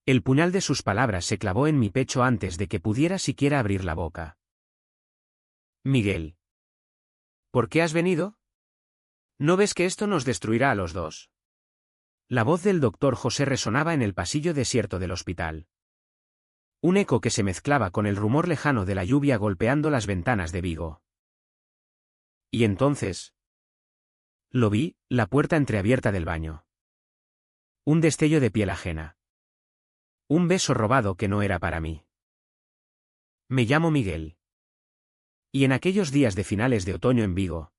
El puñal de sus palabras se clavó en mi pecho antes de que pudiera siquiera abrir la boca. Miguel. ¿Por qué has venido? ¿No ves que esto nos destruirá a los dos? La voz del doctor José resonaba en el pasillo desierto del hospital. Un eco que se mezclaba con el rumor lejano de la lluvia golpeando las ventanas de Vigo. Y entonces lo vi, la puerta entreabierta del baño. Un destello de piel ajena. Un beso robado que no era para mí. Me llamo Miguel. Y en aquellos días de finales de otoño en Vigo,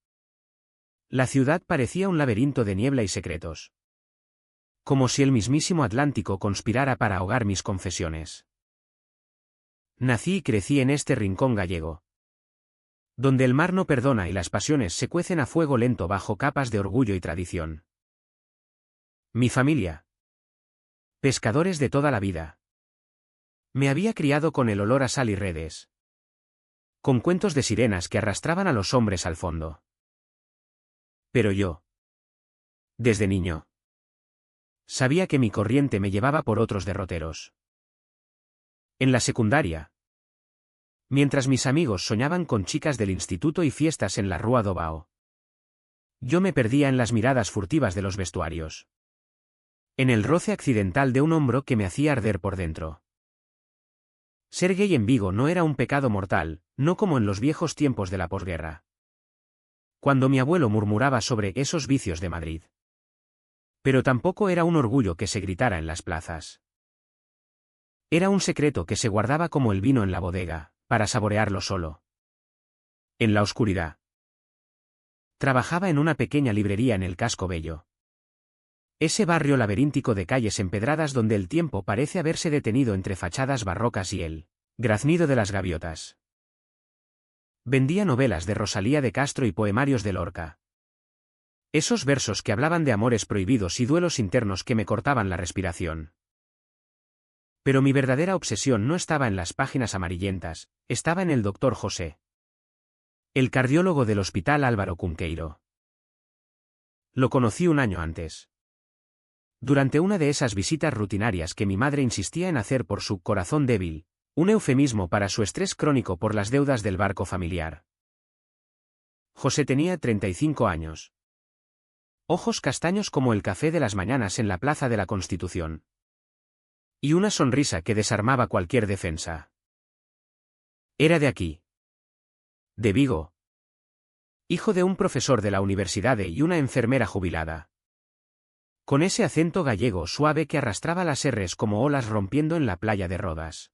la ciudad parecía un laberinto de niebla y secretos. Como si el mismísimo Atlántico conspirara para ahogar mis confesiones. Nací y crecí en este rincón gallego, donde el mar no perdona y las pasiones se cuecen a fuego lento bajo capas de orgullo y tradición. Mi familia. Pescadores de toda la vida. Me había criado con el olor a sal y redes. Con cuentos de sirenas que arrastraban a los hombres al fondo. Pero yo, desde niño, sabía que mi corriente me llevaba por otros derroteros. En la secundaria, mientras mis amigos soñaban con chicas del instituto y fiestas en la Rúa do Bao, yo me perdía en las miradas furtivas de los vestuarios. En el roce accidental de un hombro que me hacía arder por dentro. Ser gay en Vigo no era un pecado mortal, no como en los viejos tiempos de la posguerra. Cuando mi abuelo murmuraba sobre esos vicios de Madrid. Pero tampoco era un orgullo que se gritara en las plazas. Era un secreto que se guardaba como el vino en la bodega, para saborearlo solo. En la oscuridad. Trabajaba en una pequeña librería en el Casco Bello. Ese barrio laberíntico de calles empedradas donde el tiempo parece haberse detenido entre fachadas barrocas y el graznido de las gaviotas. Vendía novelas de Rosalía de Castro y poemarios de Lorca. Esos versos que hablaban de amores prohibidos y duelos internos que me cortaban la respiración. Pero mi verdadera obsesión no estaba en las páginas amarillentas, estaba en el doctor José. El cardiólogo del Hospital Álvaro Cunqueiro. Lo conocí un año antes. Durante una de esas visitas rutinarias que mi madre insistía en hacer por su corazón débil, un eufemismo para su estrés crónico por las deudas del barco familiar. José tenía 35 años. Ojos castaños como el café de las mañanas en la Plaza de la Constitución. Y una sonrisa que desarmaba cualquier defensa. Era de aquí. De Vigo. Hijo de un profesor de la universidad y una enfermera jubilada. Con ese acento gallego suave que arrastraba las R's como olas rompiendo en la playa de Rodas.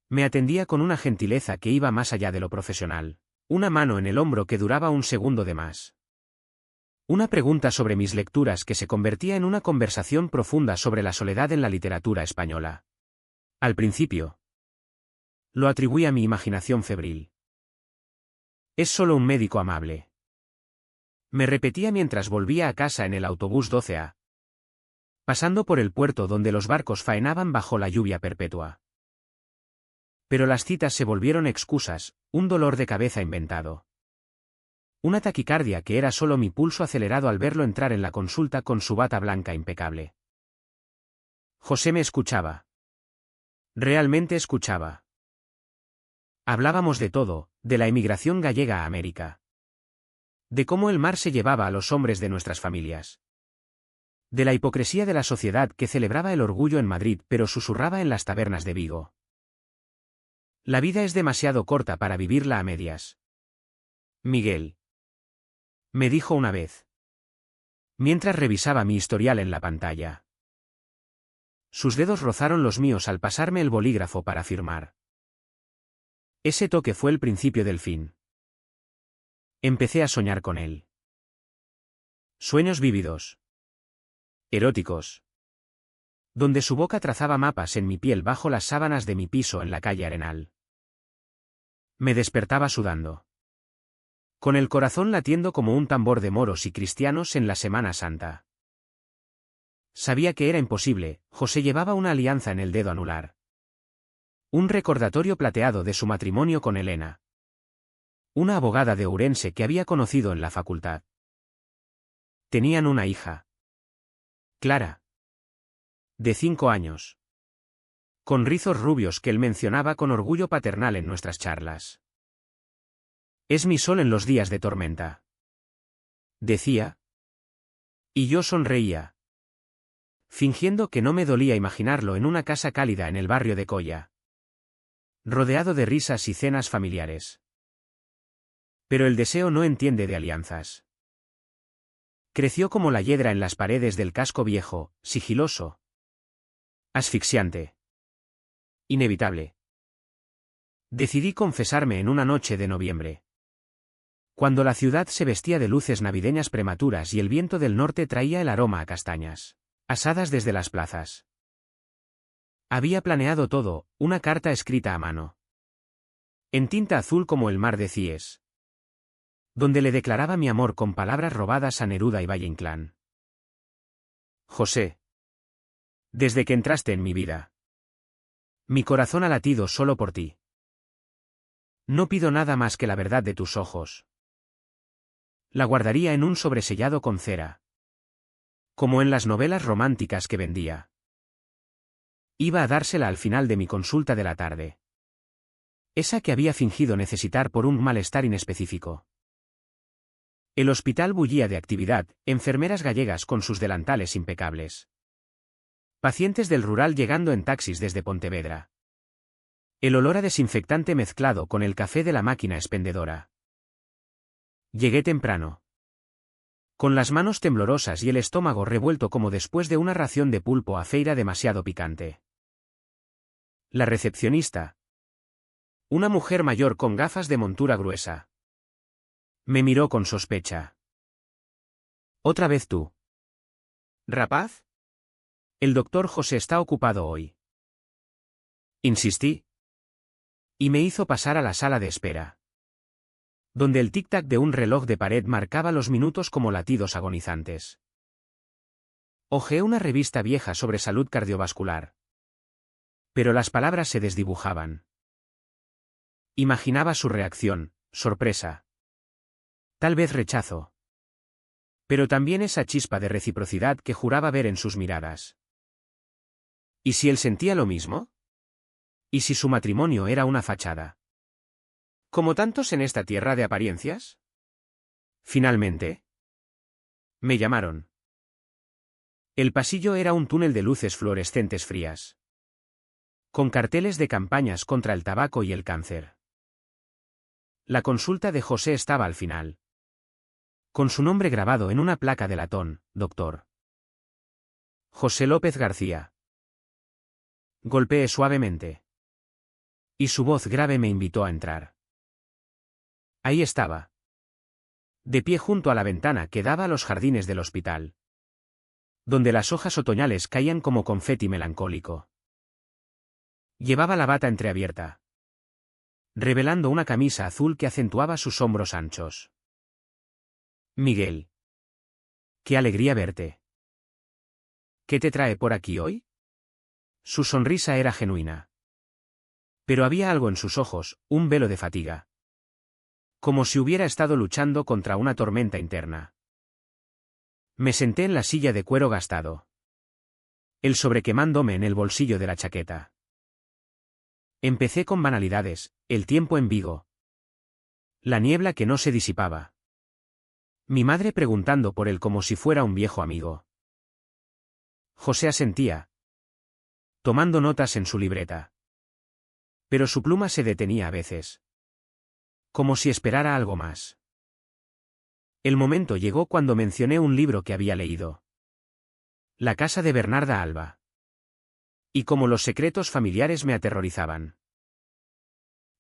Me atendía con una gentileza que iba más allá de lo profesional, una mano en el hombro que duraba un segundo de más. Una pregunta sobre mis lecturas que se convertía en una conversación profunda sobre la soledad en la literatura española. Al principio, lo atribuí a mi imaginación febril. Es solo un médico amable. Me repetía mientras volvía a casa en el autobús 12A. Pasando por el puerto donde los barcos faenaban bajo la lluvia perpetua. Pero las citas se volvieron excusas, un dolor de cabeza inventado. Una taquicardia que era solo mi pulso acelerado al verlo entrar en la consulta con su bata blanca impecable. José me escuchaba. Realmente escuchaba. Hablábamos de todo, de la emigración gallega a América. De cómo el mar se llevaba a los hombres de nuestras familias. De la hipocresía de la sociedad que celebraba el orgullo en Madrid pero susurraba en las tabernas de Vigo. La vida es demasiado corta para vivirla a medias. Miguel. Me dijo una vez. Mientras revisaba mi historial en la pantalla. Sus dedos rozaron los míos al pasarme el bolígrafo para firmar. Ese toque fue el principio del fin. Empecé a soñar con él. Sueños vívidos. Eróticos. Donde su boca trazaba mapas en mi piel bajo las sábanas de mi piso en la calle Arenal. Me despertaba sudando. Con el corazón latiendo como un tambor de moros y cristianos en la Semana Santa. Sabía que era imposible, José llevaba una alianza en el dedo anular. Un recordatorio plateado de su matrimonio con Elena. Una abogada de Ourense que había conocido en la facultad. Tenían una hija. Clara. De 5 años. Con rizos rubios que él mencionaba con orgullo paternal en nuestras charlas. Es mi sol en los días de tormenta. Decía. Y yo sonreía. Fingiendo que no me dolía imaginarlo en una casa cálida en el barrio de Coya. Rodeado de risas y cenas familiares. Pero el deseo no entiende de alianzas. Creció como la hiedra en las paredes del casco viejo, sigiloso. Asfixiante. Inevitable. Decidí confesarme en una noche de noviembre. Cuando la ciudad se vestía de luces navideñas prematuras y el viento del norte traía el aroma a castañas asadas desde las plazas. Había planeado todo, una carta escrita a mano. En tinta azul como el mar de Cies. Donde le declaraba mi amor con palabras robadas a Neruda y Valle Inclán. José. Desde que entraste en mi vida. Mi corazón ha latido solo por ti. No pido nada más que la verdad de tus ojos. La guardaría en un sobresellado con cera. Como en las novelas románticas que vendía. Iba a dársela al final de mi consulta de la tarde. Esa que había fingido necesitar por un malestar inespecífico. El hospital bullía de actividad, enfermeras gallegas con sus delantales impecables. Pacientes del rural llegando en taxis desde Pontevedra. El olor a desinfectante mezclado con el café de la máquina expendedora. Llegué temprano. Con las manos temblorosas y el estómago revuelto como después de una ración de pulpo a feira demasiado picante. La recepcionista. Una mujer mayor con gafas de montura gruesa. Me miró con sospecha. ¿Otra vez tú? ¿Rapaz? El doctor José está ocupado hoy. Insistí. Y me hizo pasar a la sala de espera. Donde el tic-tac de un reloj de pared marcaba los minutos como latidos agonizantes. Hojeé una revista vieja sobre salud cardiovascular. Pero las palabras se desdibujaban. Imaginaba su reacción, sorpresa. Tal vez rechazo. Pero también esa chispa de reciprocidad que juraba ver en sus miradas. ¿Y si él sentía lo mismo? ¿Y si su matrimonio era una fachada? ¿Como tantos en esta tierra de apariencias? Finalmente. Me llamaron. El pasillo era un túnel de luces fluorescentes frías. Con carteles de campañas contra el tabaco y el cáncer. La consulta de José estaba al final. Con su nombre grabado en una placa de latón, doctor. José López García. Golpeé suavemente. Y su voz grave me invitó a entrar. Ahí estaba. De pie junto a la ventana que daba a los jardines del hospital. Donde las hojas otoñales caían como confeti melancólico. Llevaba la bata entreabierta. Revelando una camisa azul que acentuaba sus hombros anchos. Miguel. Qué alegría verte. ¿Qué te trae por aquí hoy? Su sonrisa era genuina. Pero había algo en sus ojos, un velo de fatiga. Como si hubiera estado luchando contra una tormenta interna. Me senté en la silla de cuero gastado. El sobrequemándome en el bolsillo de la chaqueta. Empecé con banalidades, el tiempo en Vigo. La niebla que no se disipaba. Mi madre preguntando por él como si fuera un viejo amigo. José asentía. Tomando notas en su libreta. Pero su pluma se detenía a veces. Como si esperara algo más. El momento llegó cuando mencioné un libro que había leído. La casa de Bernarda Alba. Y como los secretos familiares me aterrorizaban.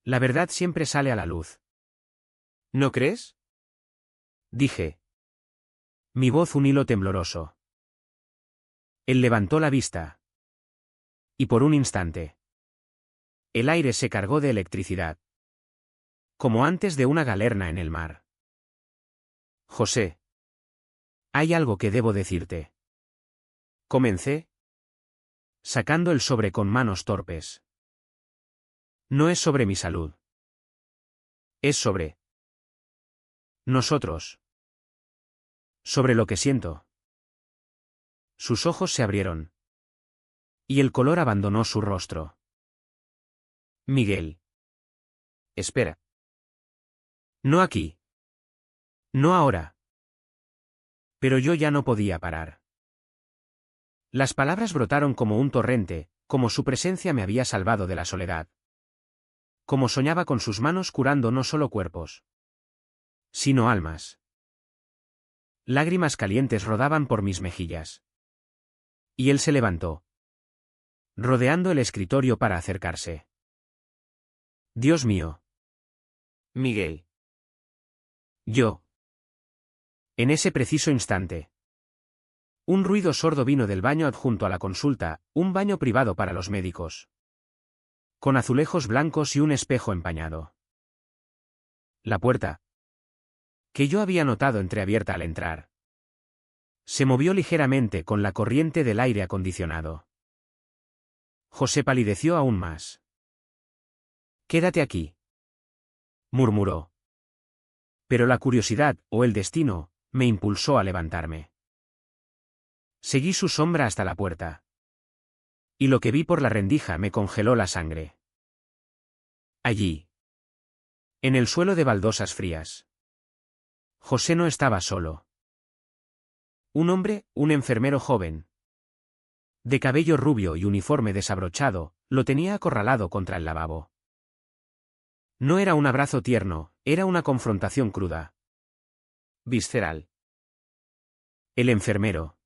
La verdad siempre sale a la luz. ¿No crees? Dije. Mi voz un hilo tembloroso. Él levantó la vista. Y por un instante. El aire se cargó de electricidad. Como antes de una galerna en el mar. José. Hay algo que debo decirte. Comencé. Sacando el sobre con manos torpes. No es sobre mi salud. Es sobre nosotros. Sobre lo que siento. Sus ojos se abrieron. Y el color abandonó su rostro. Miguel. Espera. No aquí. No ahora. Pero yo ya no podía parar. Las palabras brotaron como un torrente, como su presencia me había salvado de la soledad. Como soñaba con sus manos curando no solo cuerpos, sino almas. Lágrimas calientes rodaban por mis mejillas. Y él se levantó, rodeando el escritorio para acercarse. Dios mío. Miguel. Yo. En ese preciso instante. Un ruido sordo vino del baño adjunto a la consulta, un baño privado para los médicos, con azulejos blancos y un espejo empañado. La puerta, que yo había notado entreabierta al entrar, se movió ligeramente con la corriente del aire acondicionado. José palideció aún más. «Quédate aquí», murmuró. Pero la curiosidad, o el destino, me impulsó a levantarme. Seguí su sombra hasta la puerta. Y lo que vi por la rendija me congeló la sangre. Allí, en el suelo de baldosas frías, José no estaba solo. Un hombre, un enfermero joven, de cabello rubio y uniforme desabrochado, lo tenía acorralado contra el lavabo. No era un abrazo tierno, era una confrontación cruda, visceral. El enfermero,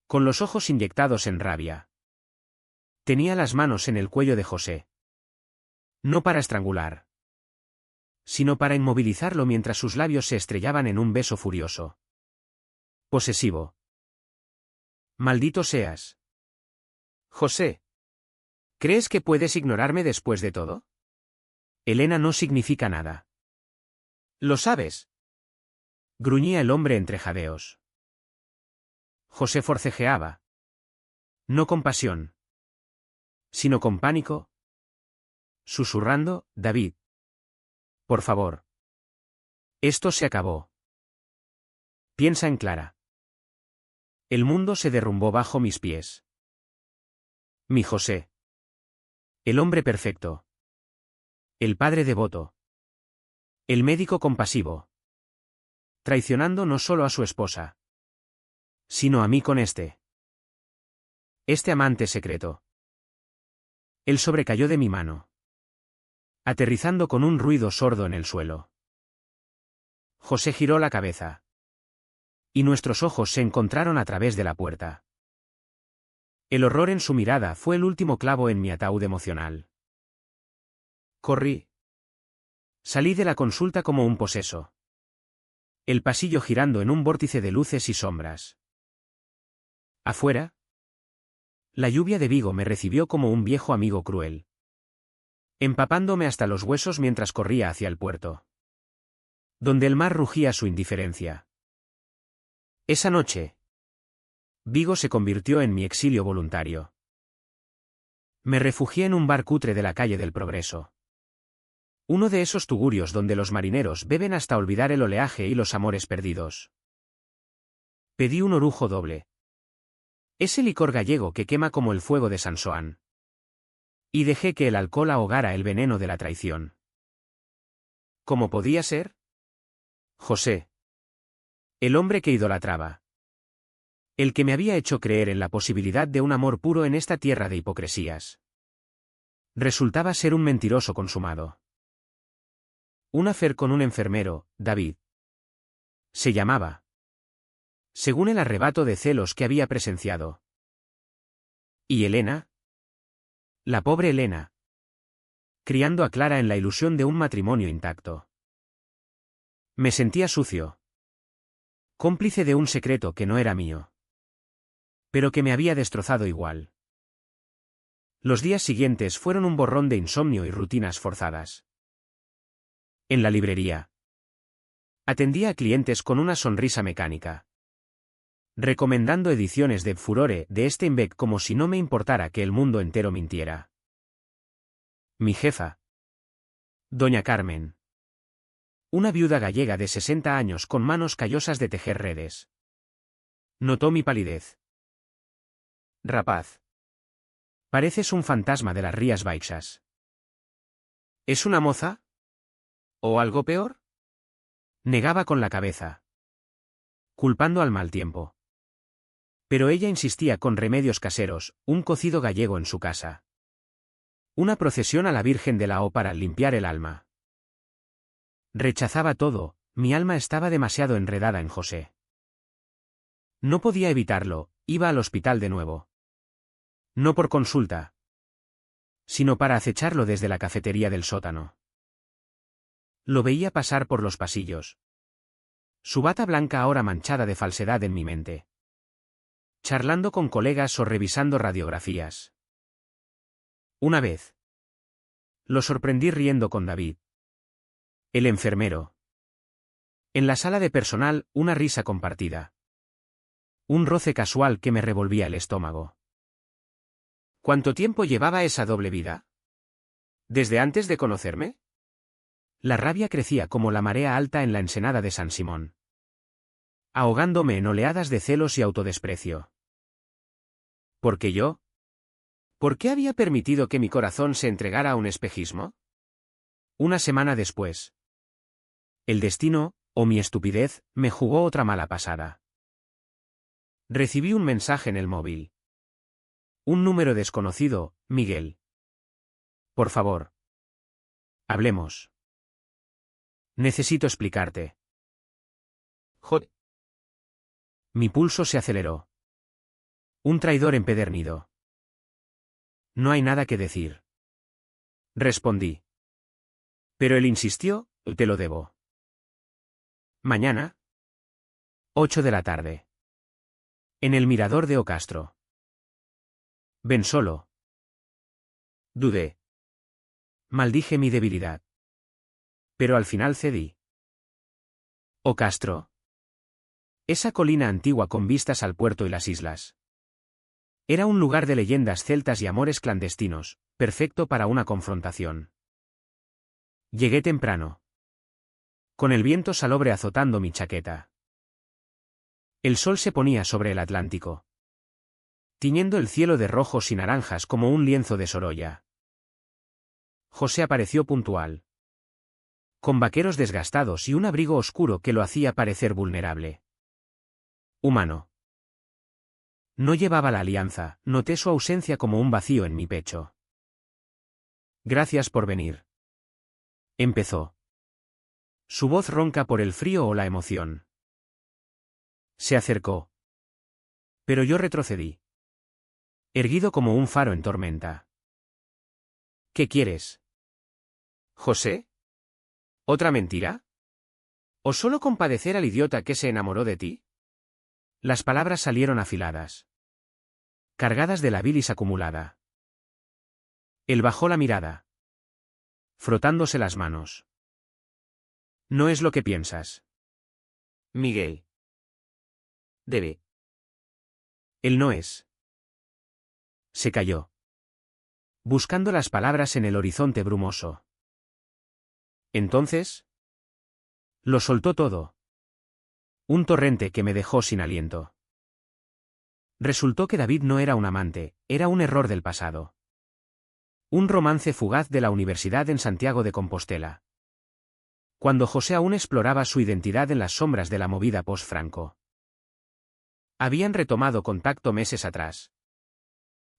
con los ojos inyectados en rabia, tenía las manos en el cuello de José. No para estrangular, sino para inmovilizarlo mientras sus labios se estrellaban en un beso furioso. Posesivo. Maldito seas. José. ¿Crees que puedes ignorarme después de todo? Elena no significa nada. ¿Lo sabes? Gruñía el hombre entre jadeos. José forcejeaba. No con pasión, sino con pánico. Susurrando, David. Por favor. Esto se acabó. Piensa en Clara. El mundo se derrumbó bajo mis pies. Mi José. El hombre perfecto. El padre devoto. El médico compasivo. Traicionando no solo a su esposa, sino a mí con este amante secreto. Él sobrecayó de mi mano, aterrizando con un ruido sordo en el suelo. José giró la cabeza. Y nuestros ojos se encontraron a través de la puerta. El horror en su mirada fue el último clavo en mi ataúd emocional. Corrí. Salí de la consulta como un poseso. El pasillo girando en un vórtice de luces y sombras. Afuera, la lluvia de Vigo me recibió como un viejo amigo cruel, empapándome hasta los huesos mientras corría hacia el puerto, donde el mar rugía su indiferencia. Esa noche, Vigo se convirtió en mi exilio voluntario. Me refugié en un bar cutre de la calle del Progreso. Uno de esos tugurios donde los marineros beben hasta olvidar el oleaje y los amores perdidos. Pedí un orujo doble. Ese licor gallego que quema como el fuego de Sansoán. Y dejé que el alcohol ahogara el veneno de la traición. ¿Cómo podía ser? José. El hombre que idolatraba. El que me había hecho creer en la posibilidad de un amor puro en esta tierra de hipocresías. Resultaba ser un mentiroso consumado. Un affair con un enfermero, David. Se llamaba. Según el arrebato de celos que había presenciado. ¿Y Elena? La pobre Elena. Criando a Clara en la ilusión de un matrimonio intacto. Me sentía sucio. Cómplice de un secreto que no era mío. Pero que me había destrozado igual. Los días siguientes fueron un borrón de insomnio y rutinas forzadas. En la librería. Atendía a clientes con una sonrisa mecánica. Recomendando ediciones de Furore de Steinbeck como si no me importara que el mundo entero mintiera. Mi jefa. Doña Carmen. Una viuda gallega de 60 años con manos callosas de tejer redes. Notó mi palidez. Rapaz. Pareces un fantasma de las Rías Baixas. ¿Es una moza? ¿O algo peor? Negaba con la cabeza, culpando al mal tiempo. Pero ella insistía con remedios caseros, un cocido gallego en su casa. Una procesión a la Virgen de la O para limpiar el alma. Rechazaba todo, mi alma estaba demasiado enredada en José. No podía evitarlo, iba al hospital de nuevo. No por consulta, sino para acecharlo desde la cafetería del sótano. Lo veía pasar por los pasillos. Su bata blanca ahora manchada de falsedad en mi mente. Charlando con colegas o revisando radiografías. Una vez. Lo sorprendí riendo con David. El enfermero. En la sala de personal, una risa compartida. Un roce casual que me revolvía el estómago. ¿Cuánto tiempo llevaba esa doble vida? ¿Desde antes de conocerme? La rabia crecía como la marea alta en la ensenada de San Simón, ahogándome en oleadas de celos y autodesprecio. ¿Por qué yo? ¿Por qué había permitido que mi corazón se entregara a un espejismo? Una semana después. El destino, o mi estupidez, me jugó otra mala pasada. Recibí un mensaje en el móvil. Un número desconocido, Miguel. Por favor. Hablemos. Necesito explicarte. Joder. Mi pulso se aceleró. Un traidor empedernido. No hay nada que decir. Respondí. Pero él insistió, te lo debo. Mañana. 8 de la tarde. En el mirador de Ocastro. Ven solo. Dudé. Maldije mi debilidad. Pero al final cedí. Ocastro. Esa colina antigua con vistas al puerto y las islas. Era un lugar de leyendas celtas y amores clandestinos, perfecto para una confrontación. Llegué temprano. Con el viento salobre azotando mi chaqueta. El sol se ponía sobre el Atlántico, tiñendo el cielo de rojos y naranjas como un lienzo de Sorolla. José apareció puntual, con vaqueros desgastados y un abrigo oscuro que lo hacía parecer vulnerable. Humano. No llevaba la alianza, noté su ausencia como un vacío en mi pecho. Gracias por venir. Empezó. Su voz ronca por el frío o la emoción. Se acercó. Pero yo retrocedí. Erguido como un faro en tormenta. ¿Qué quieres? ¿José? ¿Otra mentira? ¿O solo compadecer al idiota que se enamoró de ti? Las palabras salieron afiladas, cargadas de la bilis acumulada. Él bajó la mirada, frotándose las manos. No es lo que piensas. Miguel. Debe. Él no es. Se calló, buscando las palabras en el horizonte brumoso. Entonces, lo soltó todo. Un torrente que me dejó sin aliento. Resultó que David no era un amante, era un error del pasado. Un romance fugaz de la universidad en Santiago de Compostela. Cuando José aún exploraba su identidad en las sombras de la movida post-Franco. Habían retomado contacto meses atrás.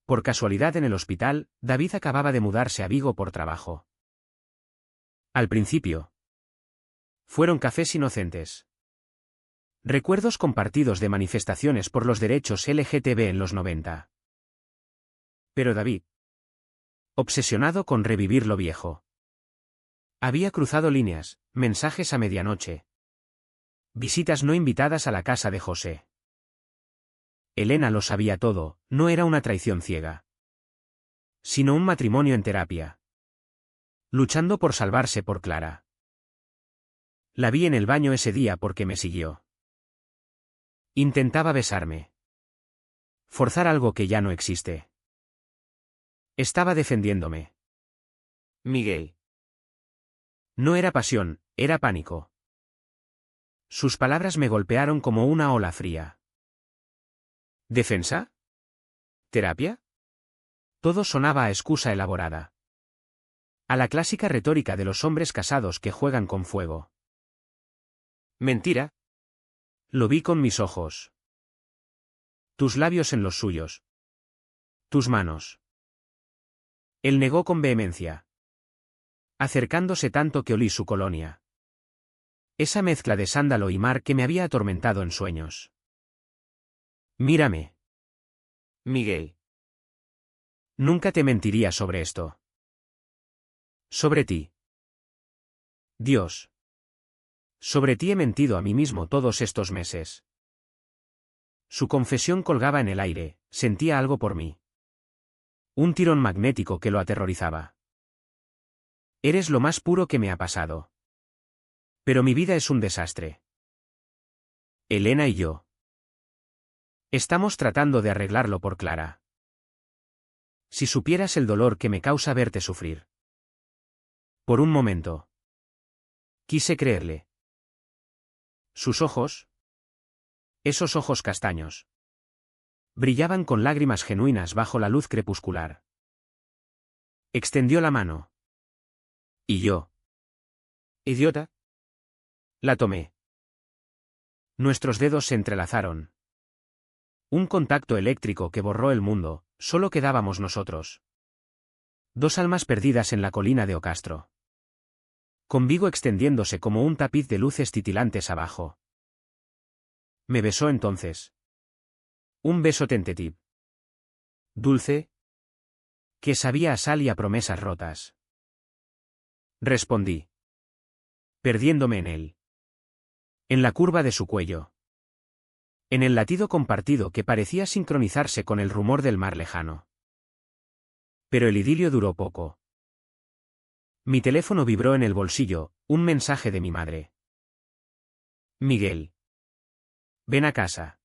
Por casualidad en el hospital, David acababa de mudarse a Vigo por trabajo. Al principio. Fueron cafés inocentes. Recuerdos compartidos de manifestaciones por los derechos LGTB en los 90. Pero David, obsesionado con revivir lo viejo, había cruzado líneas, mensajes a medianoche. Visitas no invitadas a la casa de José. Elena lo sabía todo, no era una traición ciega, sino un matrimonio en terapia. Luchando por salvarse por Clara. La vi en el baño ese día porque me siguió. Intentaba besarme. Forzar algo que ya no existe. Estaba defendiéndome. Miguel. No era pasión, era pánico. Sus palabras me golpearon como una ola fría. ¿Defensa? ¿Terapia? Todo sonaba a excusa elaborada. A la clásica retórica de los hombres casados que juegan con fuego. Mentira. Lo vi con mis ojos. Tus labios en los suyos. Tus manos. Él negó con vehemencia. Acercándose tanto que olí su colonia. Esa mezcla de sándalo y mar que me había atormentado en sueños. Mírame. Miguel. Nunca te mentiría sobre esto. Sobre ti. Dios. Sobre ti he mentido a mí mismo todos estos meses. Su confesión colgaba en el aire, sentía algo por mí. Un tirón magnético que lo aterrorizaba. Eres lo más puro que me ha pasado. Pero mi vida es un desastre. Elena y yo. Estamos tratando de arreglarlo por Clara. Si supieras el dolor que me causa verte sufrir. Por un momento. Quise creerle. Sus ojos. Esos ojos castaños. Brillaban con lágrimas genuinas bajo la luz crepuscular. Extendió la mano. Y yo. Idiota. La tomé. Nuestros dedos se entrelazaron. Un contacto eléctrico que borró el mundo, solo quedábamos nosotros. Dos almas perdidas en la colina de Ocastro. Con Vigo extendiéndose como un tapiz de luces titilantes abajo. Me besó entonces. Un beso tentative. Dulce. Que sabía a sal y a promesas rotas. Respondí. Perdiéndome en él. En la curva de su cuello. En el latido compartido que parecía sincronizarse con el rumor del mar lejano. Pero el idilio duró poco. Mi teléfono vibró en el bolsillo, un mensaje de mi madre. Miguel. Ven a casa.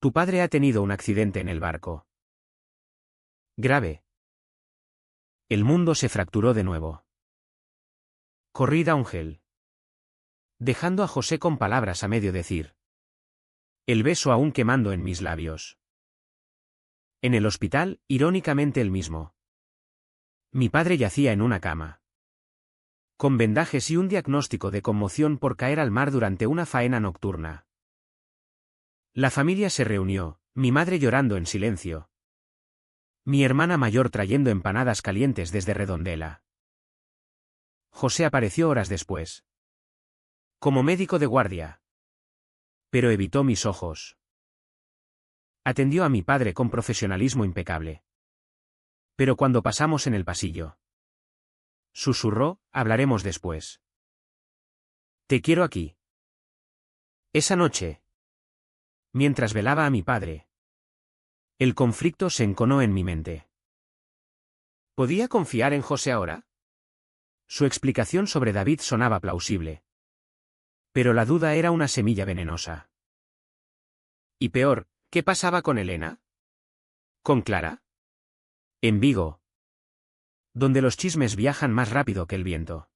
Tu padre ha tenido un accidente en el barco. Grave. El mundo se fracturó de nuevo. Corrí Downhill. Dejando a José con palabras a medio decir. El beso aún quemando en mis labios. En el hospital, irónicamente el mismo. Mi padre yacía en una cama. Con vendajes y un diagnóstico de conmoción por caer al mar durante una faena nocturna. La familia se reunió, mi madre llorando en silencio. Mi hermana mayor trayendo empanadas calientes desde Redondela. José apareció horas después. Como médico de guardia. Pero evitó mis ojos. Atendió a mi padre con profesionalismo impecable. Pero cuando pasamos en el pasillo. Susurró, hablaremos después. Te quiero aquí. Esa noche. Mientras velaba a mi padre. El conflicto se enconó en mi mente. ¿Podía confiar en José ahora? Su explicación sobre David sonaba plausible. Pero la duda era una semilla venenosa. Y peor, ¿qué pasaba con Elena? ¿Con Clara? En Vigo. Donde los chismes viajan más rápido que el viento.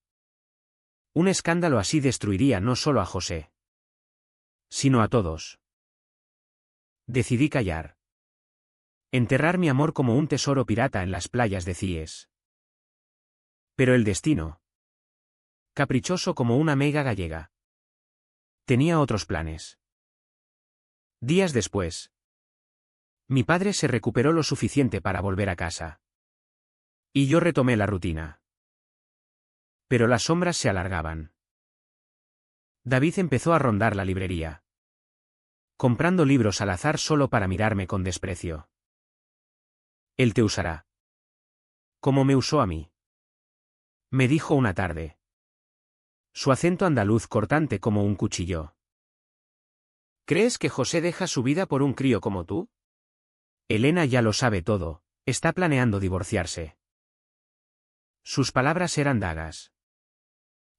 Un escándalo así destruiría no solo a José, sino a todos. Decidí callar. Enterrar mi amor como un tesoro pirata en las playas de Cies. Pero el destino. Caprichoso como una mega gallega. Tenía otros planes. Días después. Mi padre se recuperó lo suficiente para volver a casa. Y yo retomé la rutina. Pero las sombras se alargaban. David empezó a rondar la librería. Comprando libros al azar solo para mirarme con desprecio. Él te usará. Como me usó a mí. Me dijo una tarde. Su acento andaluz cortante como un cuchillo. ¿Crees que José deja su vida por un crío como tú? Elena ya lo sabe todo, está planeando divorciarse. Sus palabras eran dagas.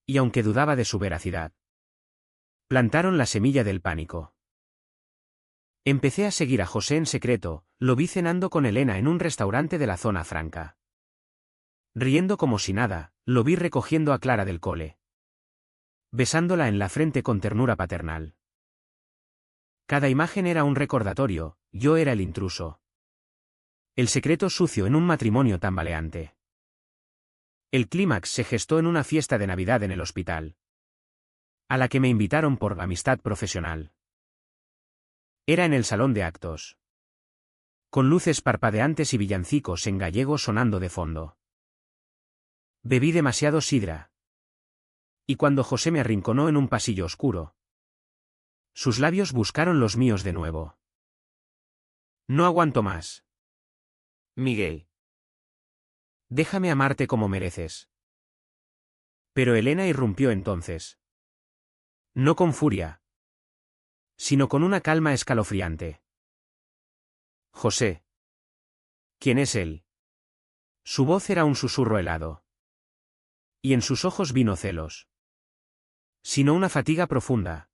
Y aunque dudaba de su veracidad, plantaron la semilla del pánico. Empecé a seguir a José en secreto, lo vi cenando con Elena en un restaurante de la zona franca. Riendo como si nada, lo vi recogiendo a Clara del cole. Besándola en la frente con ternura paternal. Cada imagen era un recordatorio, yo era el intruso. El secreto sucio en un matrimonio tambaleante. El clímax se gestó en una fiesta de Navidad en el hospital, a la que me invitaron por amistad profesional. Era en el salón de actos, con luces parpadeantes y villancicos en gallego sonando de fondo. Bebí demasiado sidra. Y cuando José me arrinconó en un pasillo oscuro, sus labios buscaron los míos de nuevo. No aguanto más. Miguel. Déjame amarte como mereces. Pero Elena irrumpió entonces. No con furia, sino con una calma escalofriante. José. ¿Quién es él? Su voz era un susurro helado. Y en sus ojos vino celos. Sino una fatiga profunda.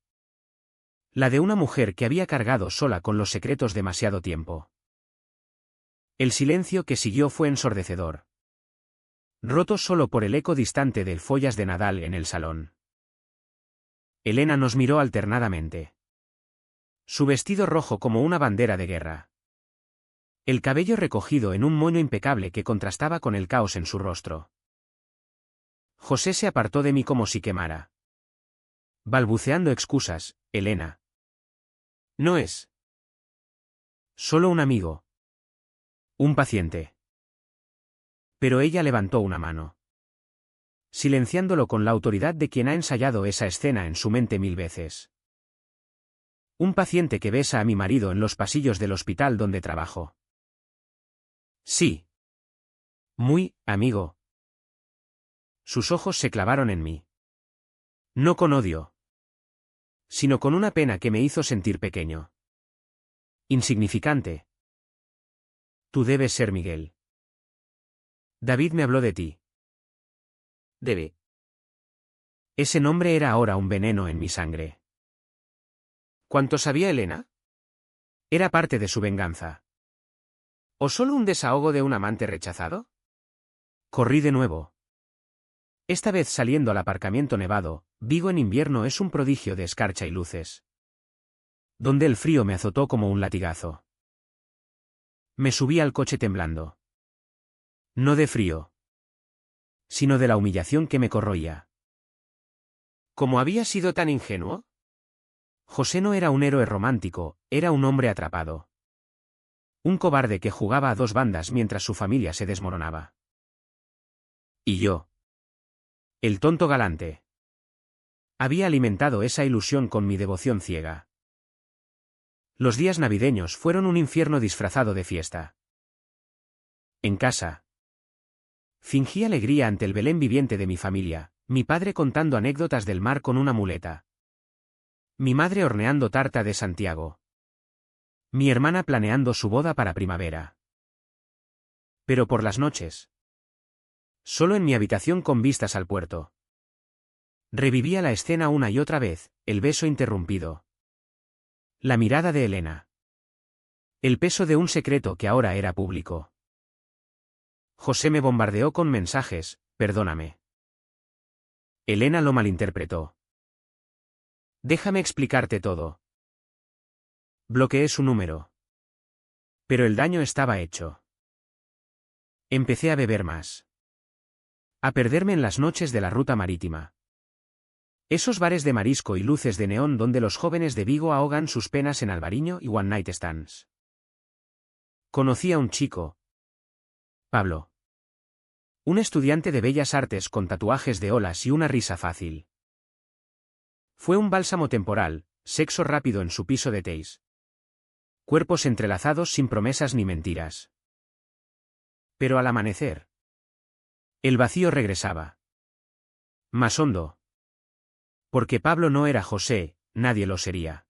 La de una mujer que había cargado sola con los secretos demasiado tiempo. El silencio que siguió fue ensordecedor, roto solo por el eco distante del follas de Nadal en el salón. Elena nos miró alternadamente. Su vestido rojo como una bandera de guerra. El cabello recogido en un moño impecable que contrastaba con el caos en su rostro. José se apartó de mí como si quemara. Balbuceando excusas, Elena. No es. Solo un amigo. Un paciente. Pero ella levantó una mano, silenciándolo con la autoridad de quien ha ensayado esa escena en su mente 1000 veces. Un paciente que besa a mi marido en los pasillos del hospital donde trabajo. Sí. Muy, amigo. Sus ojos se clavaron en mí. No con odio, sino con una pena que me hizo sentir pequeño. Insignificante. Tú debes ser Miguel. David me habló de ti. Debe. Ese nombre era ahora un veneno en mi sangre. ¿Cuánto sabía Elena? ¿Era parte de su venganza? ¿O solo un desahogo de un amante rechazado? Corrí de nuevo. Esta vez saliendo al aparcamiento nevado. Vigo en invierno es un prodigio de escarcha y luces, donde el frío me azotó como un latigazo. Me subí al coche temblando. No de frío, sino de la humillación que me corroía. ¿Cómo había sido tan ingenuo? José no era un héroe romántico, era un hombre atrapado. Un cobarde que jugaba a dos bandas mientras su familia se desmoronaba. Y yo, el tonto galante, había alimentado esa ilusión con mi devoción ciega. Los días navideños fueron un infierno disfrazado de fiesta. En casa, fingí alegría ante el Belén viviente de mi familia, mi padre contando anécdotas del mar con una muleta. Mi madre horneando tarta de Santiago. Mi hermana planeando su boda para primavera. Pero por las noches, solo en mi habitación con vistas al puerto, revivía la escena una y otra vez, el beso interrumpido. La mirada de Elena. El peso de un secreto que ahora era público. José me bombardeó con mensajes, perdóname. Elena lo malinterpretó. Déjame explicarte todo. Bloqueé su número. Pero el daño estaba hecho. Empecé a beber más. A perderme en las noches de la ruta marítima. Esos bares de marisco y luces de neón donde los jóvenes de Vigo ahogan sus penas en Albariño y One Night Stands. Conocí a un chico. Pablo. Un estudiante de bellas artes con tatuajes de olas y una risa fácil. Fue un bálsamo temporal, sexo rápido en su piso de Teis. Cuerpos entrelazados sin promesas ni mentiras. Pero al amanecer, el vacío regresaba. Más hondo. Porque Pablo no era José, nadie lo sería.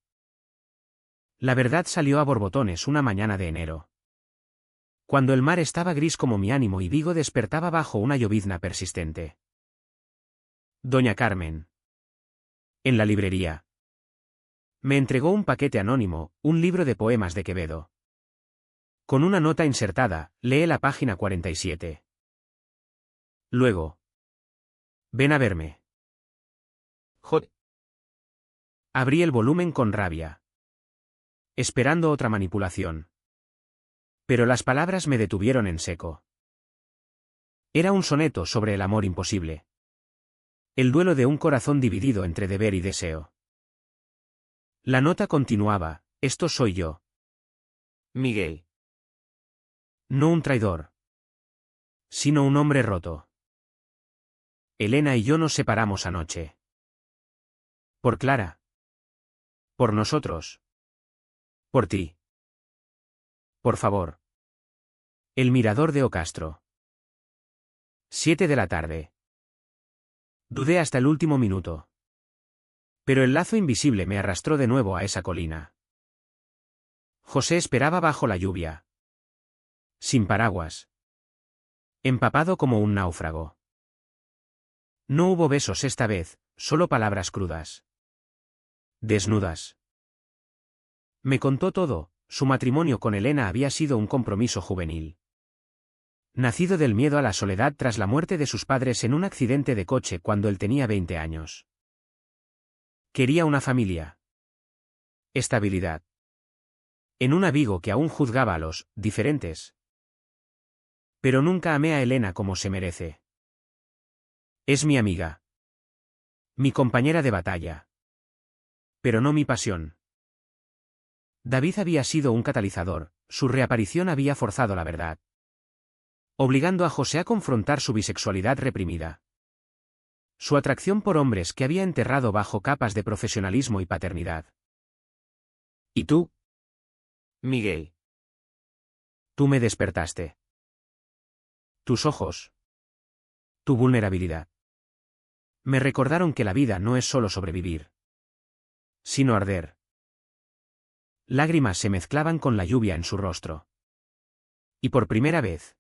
La verdad salió a borbotones una mañana de enero. Cuando el mar estaba gris como mi ánimo y Vigo despertaba bajo una llovizna persistente. Doña Carmen. En la librería. Me entregó un paquete anónimo, un libro de poemas de Quevedo. Con una nota insertada, lee la página 47. Luego. Ven a verme. Joder. Abrí el volumen con rabia. Esperando otra manipulación. Pero las palabras me detuvieron en seco. Era un soneto sobre el amor imposible. El duelo de un corazón dividido entre deber y deseo. La nota continuaba: esto soy yo. Miguel. No un traidor, sino un hombre roto. Elena y yo nos separamos anoche. Por Clara. Por nosotros. Por ti. Por favor. El Mirador de Ocastro. 7 de la tarde. Dudé hasta el último minuto. Pero el lazo invisible me arrastró de nuevo a esa colina. José esperaba bajo la lluvia. Sin paraguas. Empapado como un náufrago. No hubo besos esta vez, solo palabras crudas. Desnudas. Me contó todo: su matrimonio con Elena había sido un compromiso juvenil. Nacido del miedo a la soledad tras la muerte de sus padres en un accidente de coche cuando él tenía 20 años. Quería una familia. Estabilidad. En un Vigo que aún juzgaba a los diferentes. Pero nunca amé a Elena como se merece. Es mi amiga. Mi compañera de batalla. Pero no mi pasión. David había sido un catalizador, su reaparición había forzado la verdad. Obligando a José a confrontar su bisexualidad reprimida. Su atracción por hombres que había enterrado bajo capas de profesionalismo y paternidad. ¿Y tú? Miguel. Tú me despertaste. Tus ojos. Tu vulnerabilidad. Me recordaron que la vida no es solo sobrevivir, sino arder. Lágrimas se mezclaban con la lluvia en su rostro. Y por primera vez.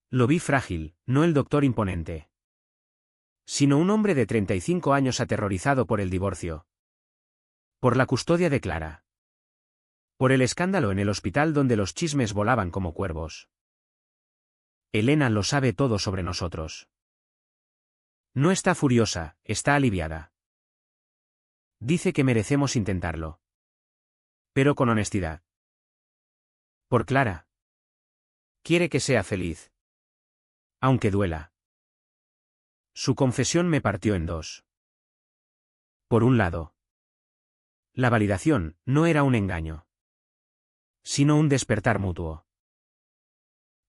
Lo vi frágil, no el doctor imponente. Sino un hombre de 35 años aterrorizado por el divorcio. Por la custodia de Clara. Por el escándalo en el hospital donde los chismes volaban como cuervos. Elena lo sabe todo sobre nosotros. No está furiosa, está aliviada. Dice que merecemos intentarlo. Pero con honestidad. Por Clara. Quiere que sea feliz. Aunque duela. Su confesión me partió en dos. Por un lado. La validación no era un engaño. Sino un despertar mutuo.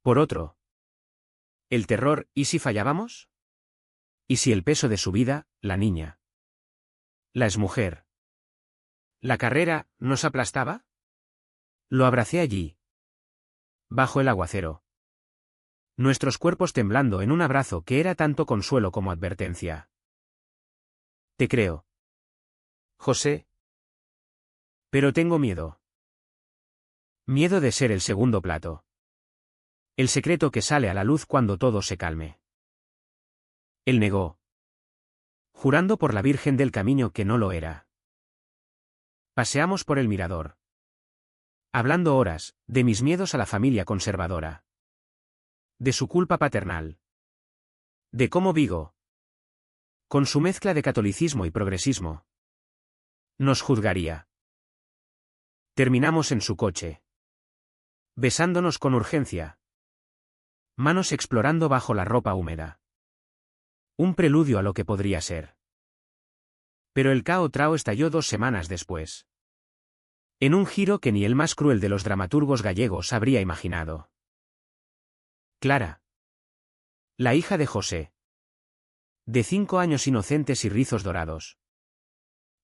Por otro. El terror: ¿y si fallábamos? ¿Y si el peso de su vida, la niña, la exmujer, la carrera, nos aplastaba? Lo abracé allí. Bajo el aguacero. Nuestros cuerpos temblando en un abrazo que era tanto consuelo como advertencia. Te creo, José. Pero tengo miedo. Miedo de ser el segundo plato. El secreto que sale a la luz cuando todo se calme. Él negó. Jurando por la Virgen del Camino que no lo era. Paseamos por el mirador. Hablando horas, de mis miedos a la familia conservadora. De su culpa paternal. De cómo Vigo, con su mezcla de catolicismo y progresismo, nos juzgaría. Terminamos en su coche. Besándonos con urgencia. Manos explorando bajo la ropa húmeda. Un preludio a lo que podría ser. Pero el Cao Trao estalló 2 semanas después. En un giro que ni el más cruel de los dramaturgos gallegos habría imaginado. Clara. La hija de José. De 5 años inocentes y rizos dorados.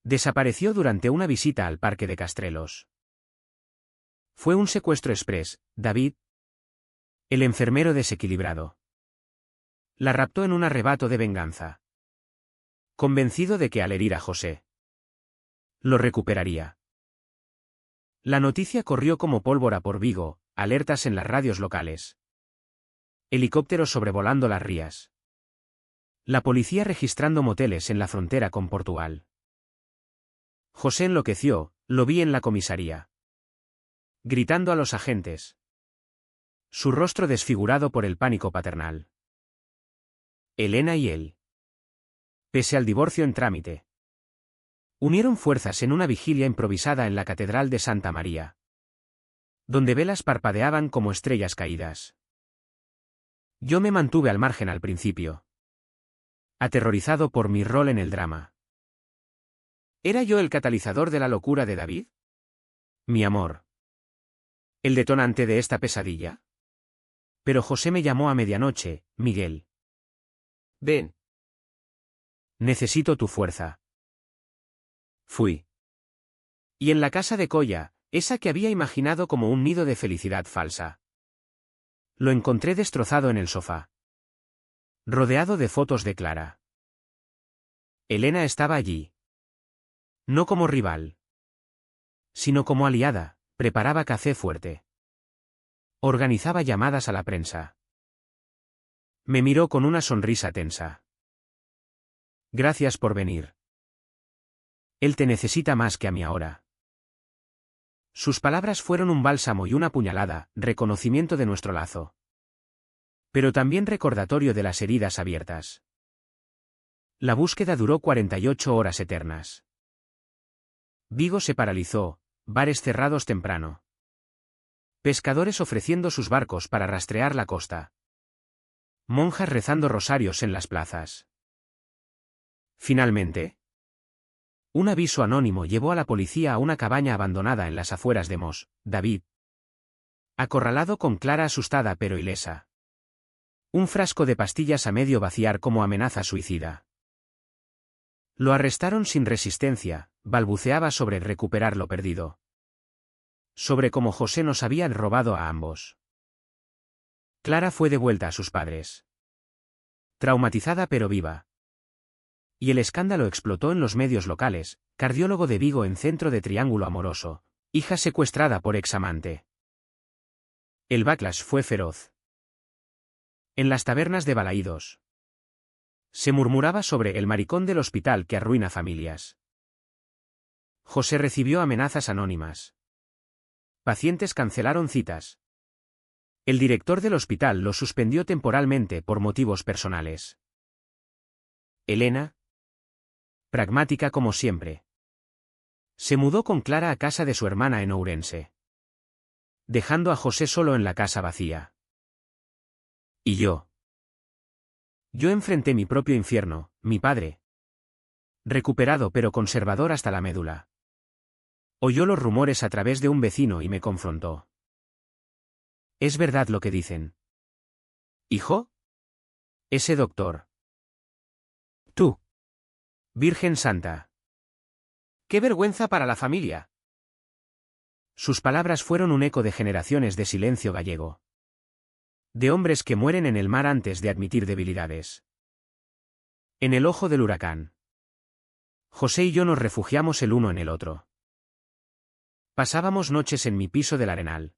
Desapareció durante una visita al parque de Castrelos. Fue un secuestro exprés, David. El enfermero desequilibrado. La raptó en un arrebato de venganza. Convencido de que al herir a José, lo recuperaría. La noticia corrió como pólvora por Vigo, alertas en las radios locales. Helicópteros sobrevolando las rías. La policía registrando moteles en la frontera con Portugal. José enloqueció, lo vi en la comisaría. Gritando a los agentes. Su rostro desfigurado por el pánico paternal. Elena y él. Pese al divorcio en trámite. Unieron fuerzas en una vigilia improvisada en la Catedral de Santa María. donde velas parpadeaban como estrellas caídas. Yo me mantuve al margen al principio, aterrorizado por mi rol en el drama. ¿Era yo el catalizador de la locura de David? Mi amor. ¿El detonante de esta pesadilla? Pero José me llamó a medianoche, Miguel. Ven. Necesito tu fuerza. Fui. Y en la casa de Coya, esa que había imaginado como un nido de felicidad falsa. Lo encontré destrozado en el sofá, rodeado de fotos de Clara. Elena estaba allí. No como rival, sino como aliada, preparaba café fuerte. Organizaba llamadas a la prensa. Me miró con una sonrisa tensa. Gracias por venir. Él te necesita más que a mí ahora. Sus palabras fueron un bálsamo y una puñalada, reconocimiento de nuestro lazo. Pero también recordatorio de las heridas abiertas. La búsqueda duró 48 horas eternas. Vigo se paralizó, bares cerrados temprano. Pescadores ofreciendo sus barcos para rastrear la costa. Monjas rezando rosarios en las plazas. Finalmente, un aviso anónimo llevó a la policía a una cabaña abandonada en las afueras de Mos, David. Acorralado con Clara asustada pero ilesa. Un frasco de pastillas a medio vaciar como amenaza suicida. Lo arrestaron sin resistencia, balbuceaba sobre recuperar lo perdido. Sobre cómo José nos había robado a ambos. Clara fue devuelta a sus padres. Traumatizada pero viva. Y el escándalo explotó en los medios locales, cardiólogo de Vigo en centro de triángulo amoroso, hija secuestrada por examante. El backlash fue feroz. En las tabernas de Balaídos. Se murmuraba sobre el maricón del hospital que arruina familias. José recibió amenazas anónimas. Pacientes cancelaron citas. El director del hospital lo suspendió temporalmente por motivos personales. Elena, pragmática como siempre, se mudó con Clara a casa de su hermana en Ourense, dejando a José solo en la casa vacía. Y yo. Yo enfrenté mi propio infierno, mi padre. Recuperado pero conservador hasta la médula. Oyó los rumores a través de un vecino y me confrontó. ¿Es verdad lo que dicen? ¿Hijo? Ese doctor. Tú. Virgen Santa. ¡Qué vergüenza para la familia! Sus palabras fueron un eco de generaciones de silencio gallego. De hombres que mueren en el mar antes de admitir debilidades. En el ojo del huracán. José y yo nos refugiamos el uno en el otro. Pasábamos noches en mi piso del Arenal.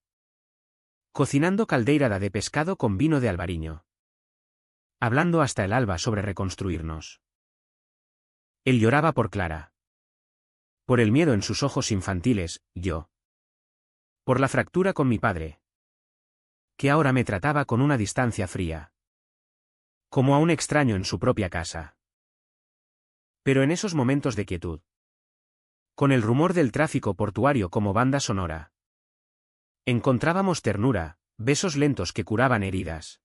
Cocinando caldeirada de pescado con vino de Albariño. Hablando hasta el alba sobre reconstruirnos. Él lloraba por Clara. Por el miedo en sus ojos infantiles, yo. Por la fractura con mi padre. Que ahora me trataba con una distancia fría. Como a un extraño en su propia casa. Pero en esos momentos de quietud. Con el rumor del tráfico portuario como banda sonora. Encontrábamos ternura, besos lentos que curaban heridas.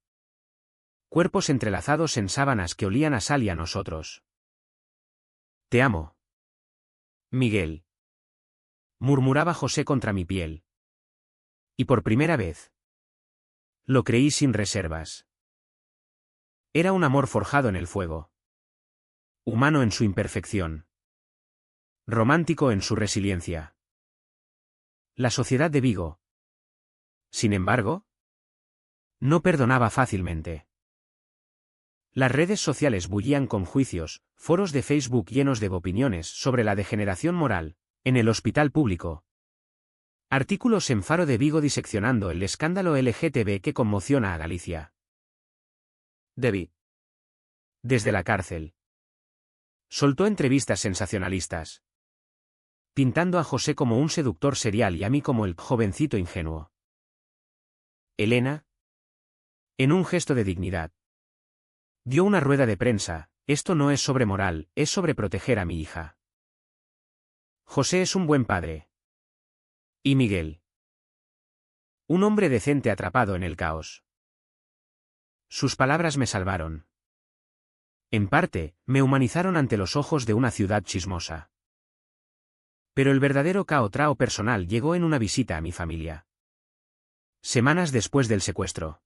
Cuerpos entrelazados en sábanas que olían a sal y a nosotros. Te amo. Miguel. Murmuraba José contra mi piel. Y por primera vez. Lo creí sin reservas. Era un amor forjado en el fuego. Humano en su imperfección. Romántico en su resiliencia. La sociedad de Vigo. Sin embargo, no perdonaba fácilmente. Las redes sociales bullían con juicios, foros de Facebook llenos de opiniones sobre la degeneración moral, en el hospital público. Artículos en Faro de Vigo diseccionando el escándalo LGTB que conmociona a Galicia. David. Desde la cárcel. Soltó entrevistas sensacionalistas. Pintando a José como un seductor serial y a mí como el jovencito ingenuo. Elena. En un gesto de dignidad. Dio una rueda de prensa, esto no es sobre moral, es sobre proteger a mi hija. José es un buen padre. ¿Y Miguel? Un hombre decente atrapado en el caos. Sus palabras me salvaron. En parte, me humanizaron ante los ojos de una ciudad chismosa. Pero el verdadero Cao Trao personal llegó en una visita a mi familia. Semanas después del secuestro.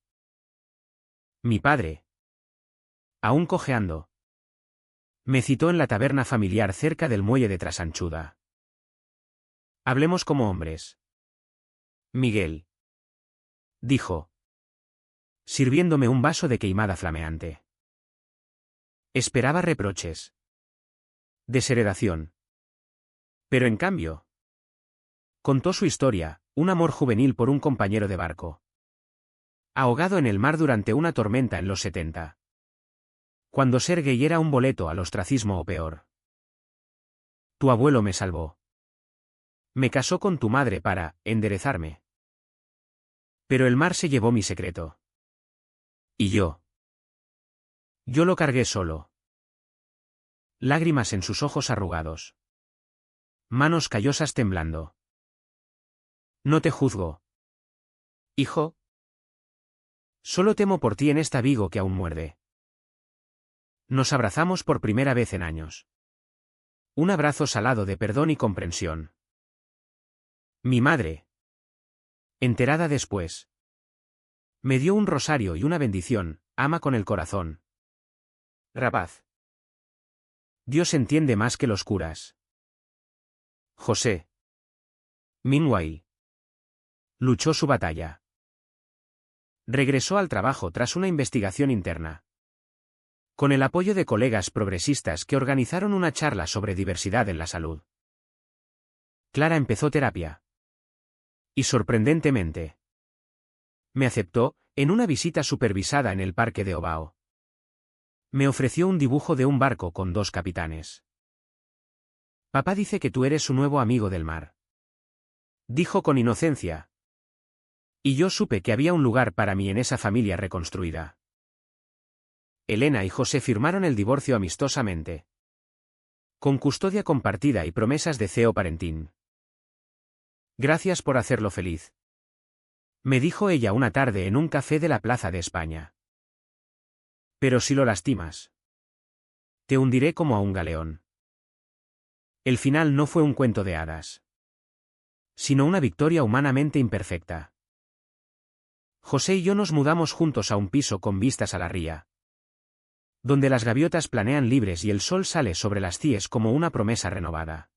Mi padre, aún cojeando, me citó en la taberna familiar cerca del muelle de Trasanchuda. Hablemos como hombres. Miguel, dijo, sirviéndome un vaso de queimada flameante. Esperaba reproches. Desheredación. Pero en cambio, contó su historia, un amor juvenil por un compañero de barco. Ahogado en el mar durante una tormenta en los 70. Cuando ser gay era un boleto al ostracismo o peor. Tu abuelo me salvó. Me casó con tu madre para enderezarme. Pero el mar se llevó mi secreto. Y yo. Yo lo cargué solo. Lágrimas en sus ojos arrugados. Manos callosas temblando. No te juzgo. Hijo. Solo temo por ti en esta Vigo que aún muerde. Nos abrazamos por primera vez en años. Un abrazo salado de perdón y comprensión. Mi madre, enterada después, me dio un rosario y una bendición, ama con el corazón. Rapaz. Dios entiende más que los curas. José. Meanwhile. Luchó su batalla. Regresó al trabajo tras una investigación interna. Con el apoyo de colegas progresistas que organizaron una charla sobre diversidad en la salud. Clara empezó terapia. Y sorprendentemente, me aceptó, en una visita supervisada en el parque de Obao. Me ofreció un dibujo de un barco con 2 capitanes. Papá dice que tú eres su nuevo amigo del mar. Dijo con inocencia. Y yo supe que había un lugar para mí en esa familia reconstruida. Elena y José firmaron el divorcio amistosamente. Con custodia compartida y promesas de ceo parentín. Gracias por hacerlo feliz. Me dijo ella una tarde en un café de la Plaza de España. Pero si lo lastimas, te hundiré como a un galeón. El final no fue un cuento de hadas, sino una victoria humanamente imperfecta. José y yo nos mudamos juntos a un piso con vistas a la ría, donde las gaviotas planean libres y el sol sale sobre las CIEs como una promesa renovada.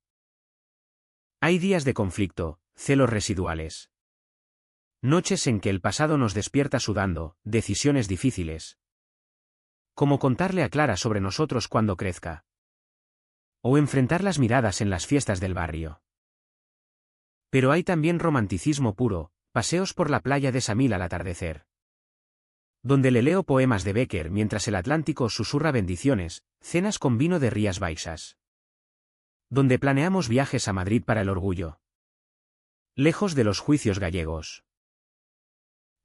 Hay días de conflicto, celos residuales. Noches en que el pasado nos despierta sudando, decisiones difíciles. Como contarle a Clara sobre nosotros cuando crezca. O enfrentar las miradas en las fiestas del barrio. Pero hay también romanticismo puro, paseos por la playa de Samil al atardecer. Donde le leo poemas de Becker mientras el Atlántico susurra bendiciones, cenas con vino de Rías Baixas. Donde planeamos viajes a Madrid para el orgullo. Lejos de los juicios gallegos.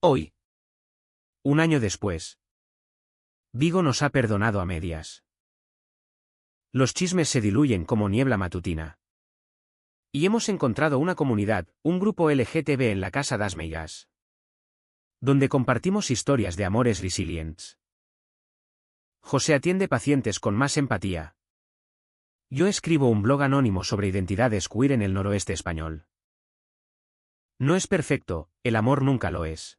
Hoy. Un año después. Vigo nos ha perdonado a medias. Los chismes se diluyen como niebla matutina. Y hemos encontrado una comunidad, un grupo LGTB en la Casa das Meigas. Donde compartimos historias de amores resilients. José atiende pacientes con más empatía. Yo escribo un blog anónimo sobre identidades queer en el noroeste español. No es perfecto, el amor nunca lo es.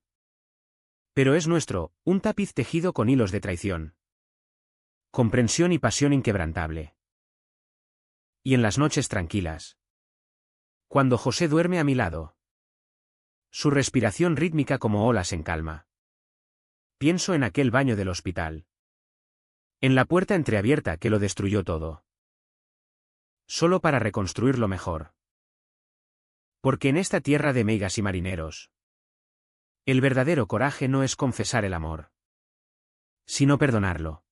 Pero es nuestro, un tapiz tejido con hilos de traición. Comprensión y pasión inquebrantable. Y en las noches tranquilas. Cuando José duerme a mi lado. Su respiración rítmica como olas en calma. Pienso en aquel baño del hospital. En la puerta entreabierta que lo destruyó todo. Solo para reconstruirlo mejor. Porque en esta tierra de meigas y marineros, el verdadero coraje no es confesar el amor, sino perdonarlo.